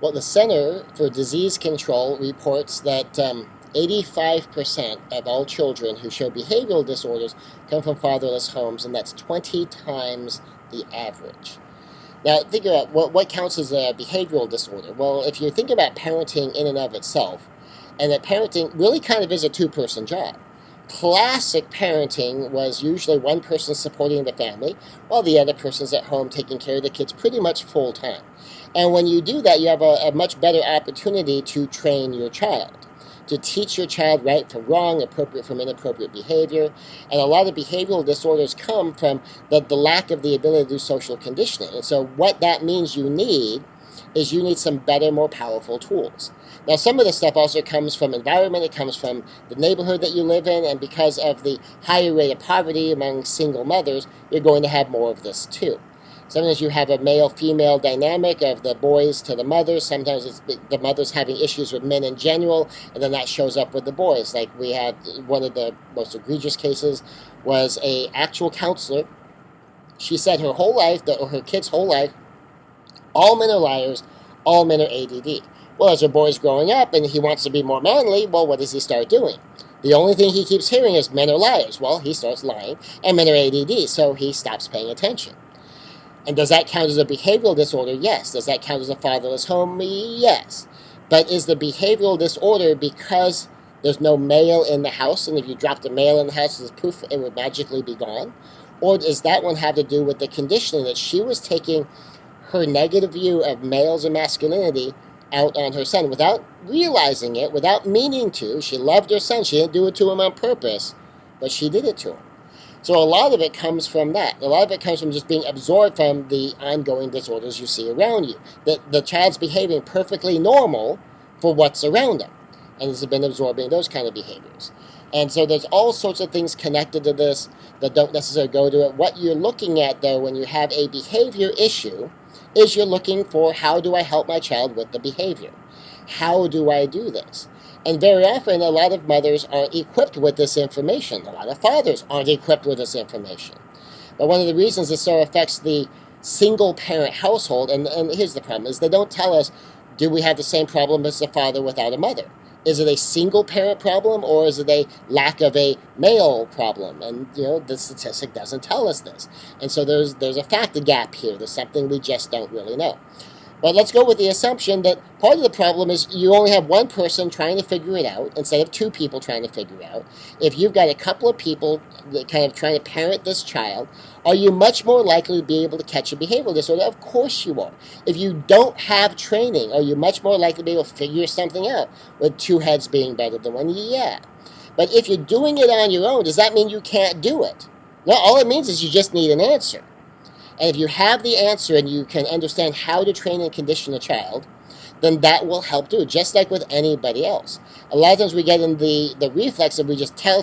Well, the Center for Disease Control reports that 85% of all children who show behavioral disorders come from fatherless homes, and that's 20 times the average. Now, think about what counts as a behavioral disorder. Well, if you think about parenting in and of itself, and that parenting really kind of is a two-person job. Classic parenting was usually one person supporting the family while the other person's at home taking care of the kids pretty much full time. And when you do that, you have a much better opportunity to train your child, to teach your child right from wrong, appropriate from inappropriate behavior. And a lot of behavioral disorders come from the lack of the ability to do social conditioning. And so what that means you need is you need some better, more powerful tools. Now, some of this stuff also comes from environment. It comes from the neighborhood that you live in, and because of the higher rate of poverty among single mothers, you're going to have more of this too. Sometimes you have a male-female dynamic of the boys to the mothers. Sometimes it's the mothers having issues with men in general, and then that shows up with the boys. Like we had one of the most egregious cases was a actual counselor. She said her whole life, her kid's whole life, all men are liars, all men are ADD. Well, as her boy's growing up and he wants to be more manly, well, what does he start doing? The only thing he keeps hearing is men are liars. Well, he starts lying, and men are ADD, so he stops paying attention. And does that count as a behavioral disorder? Yes. Does that count as a fatherless home? Yes. But is the behavioral disorder because there's no male in the house, and if you dropped a male in the house, it's poof, it would magically be gone? Or does that one have to do with the conditioning that she was taking her negative view of males and masculinity out on her son without realizing it, without meaning to? She loved her son. She didn't do it to him on purpose, but she did it to him. So a lot of it comes from that. A lot of it comes from just being absorbed from the ongoing disorders you see around you. That the child's behaving perfectly normal for what's around them, and has been absorbing those kind of behaviors. And so there's all sorts of things connected to this that don't necessarily go to it. What you're looking at, though, when you have a behavior issue, is you're looking for, how do I help my child with the behavior? How do I do this? And very often, a lot of mothers aren't equipped with this information. A lot of fathers aren't equipped with this information. But one of the reasons this so affects the single-parent household, and here's the problem, is they don't tell us, do we have the same problem as a father without a mother? Is it a single-parent problem, or is it a lack of a male problem? And, the statistic doesn't tell us this. And so there's a factor gap here. There's something we just don't really know. But let's go with the assumption that part of the problem is you only have one person trying to figure it out instead of two people trying to figure it out. If you've got a couple of people that kind of trying to parent this child, are you much more likely to be able to catch a behavioral disorder? Of course you are. If you don't have training, are you much more likely to be able to figure something out with two heads being better than one? Yeah. But if you're doing it on your own, does that mean you can't do it? No, all it means is you just need an answer. And if you have the answer and you can understand how to train and condition a child, then that will help do it, just like with anybody else. A lot of times we get in the reflex of we just tell.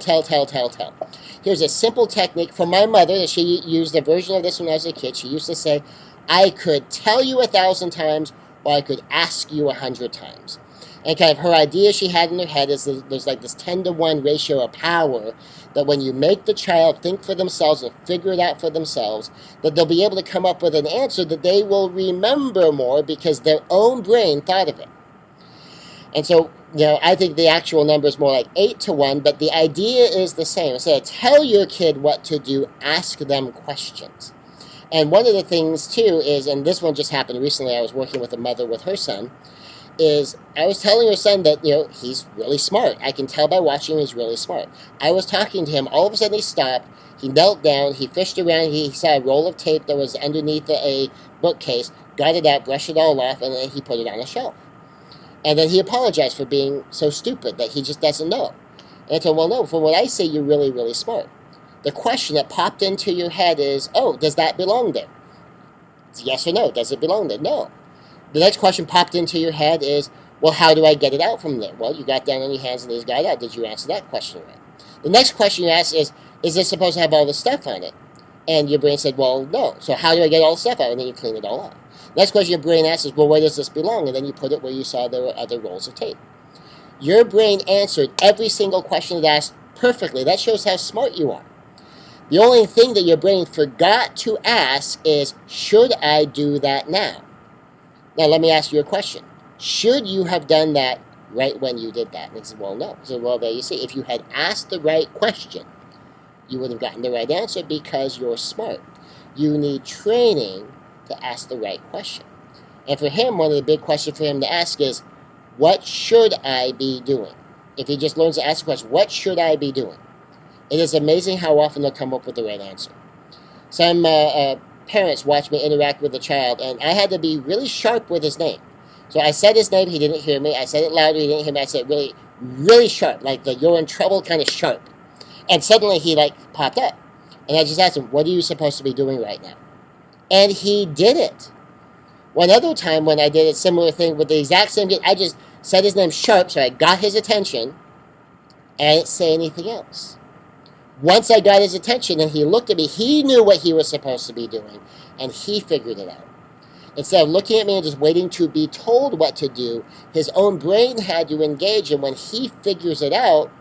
Here's a simple technique from my mother that she used a version of this when I was a kid. She used to say, I could tell you 1,000 times, or I could ask you 100 times. And kind of her idea she had in her head is that there's like this 10-to-1 ratio of power, that when you make the child think for themselves and figure it out for themselves, that they'll be able to come up with an answer that they will remember more because their own brain thought of it. And so, I think the actual number is more like 8-to-1, but the idea is the same. So tell your kid what to do, ask them questions. And one of the things, too, is, and this one just happened recently, I was working with a mother with her son, is I was telling her son that, he's really smart. I can tell by watching him he's really smart. I was talking to him. All of a sudden he stopped. He knelt down. He fished around. He saw a roll of tape that was underneath a bookcase, got it out, brushed it all off, and then he put it on a shelf. And then he apologized for being so stupid that he just doesn't know. And I told him, well, no, from what I say, you're really, really smart. The question that popped into your head is, oh, does that belong there? It's yes or no. Does it belong there? No. The next question popped into your head is, well, how do I get it out from there? Well, you got down on your hands and just got it out. Did you answer that question right? The next question you ask is this supposed to have all the stuff on it? And your brain said, well, no. So how do I get all the stuff out? And then you clean it all off. The next question your brain asks is, well, where does this belong? And then you put it where you saw there were other rolls of tape. Your brain answered every single question it asked perfectly. That shows how smart you are. The only thing that your brain forgot to ask is, should I do that now? Now, let me ask you a question. Should you have done that right when you did that? And he said, well, no. I said, well, there you see. If you had asked the right question, you would have gotten the right answer because you're smart. You need training to ask the right question. And for him, one of the big questions for him to ask is, what should I be doing? If he just learns to ask the question, what should I be doing? It is amazing how often they'll come up with the right answer. Some parents watch me interact with a child, and I had to be really sharp with his name. So I said his name, he didn't hear me. I said it louder, he didn't hear me. I said it really, really sharp, like the you're in trouble kind of sharp. And suddenly he popped up. And I just asked him, what are you supposed to be doing right now? And he did it. One other time when I did a similar thing with the exact same kid, I just said his name sharp, so I got his attention, and I didn't say anything else. Once I got his attention and he looked at me, he knew what he was supposed to be doing, and he figured it out. Instead of looking at me and just waiting to be told what to do, his own brain had to engage, and when he figures it out,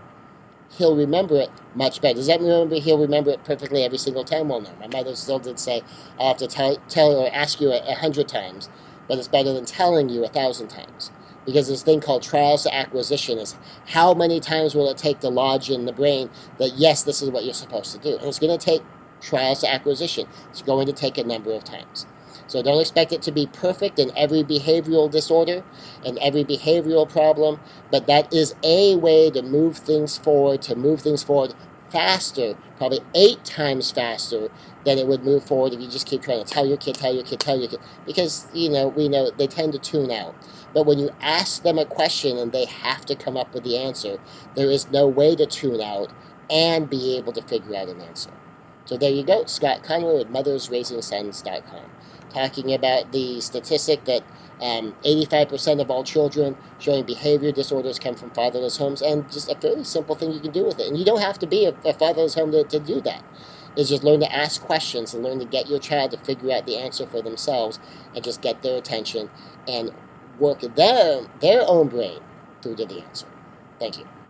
he'll remember it much better. Does that mean he'll remember it perfectly every single time? Well, no. My mother still did say, I'll have to tell or ask you 100 times, but it's better than telling you 1,000 times. Because this thing called trials to acquisition is how many times will it take to lodge in the brain that, yes, this is what you're supposed to do. And it's going to take trials to acquisition. It's going to take a number of times. So don't expect it to be perfect in every behavioral disorder and every behavioral problem, but that is a way to move things forward faster, probably 8 times faster than it would move forward if you just keep trying to tell your kid, because, we know they tend to tune out. But when you ask them a question and they have to come up with the answer, there is no way to tune out and be able to figure out an answer. So there you go, Scott Conway with mothersraisingsons.com. Talking about the statistic that 85% of all children showing behavior disorders come from fatherless homes, and just a fairly simple thing you can do with it. And you don't have to be a fatherless home to do that. Is just learn to ask questions and learn to get your child to figure out the answer for themselves and just get their attention and work their own brain through to the answer. Thank you.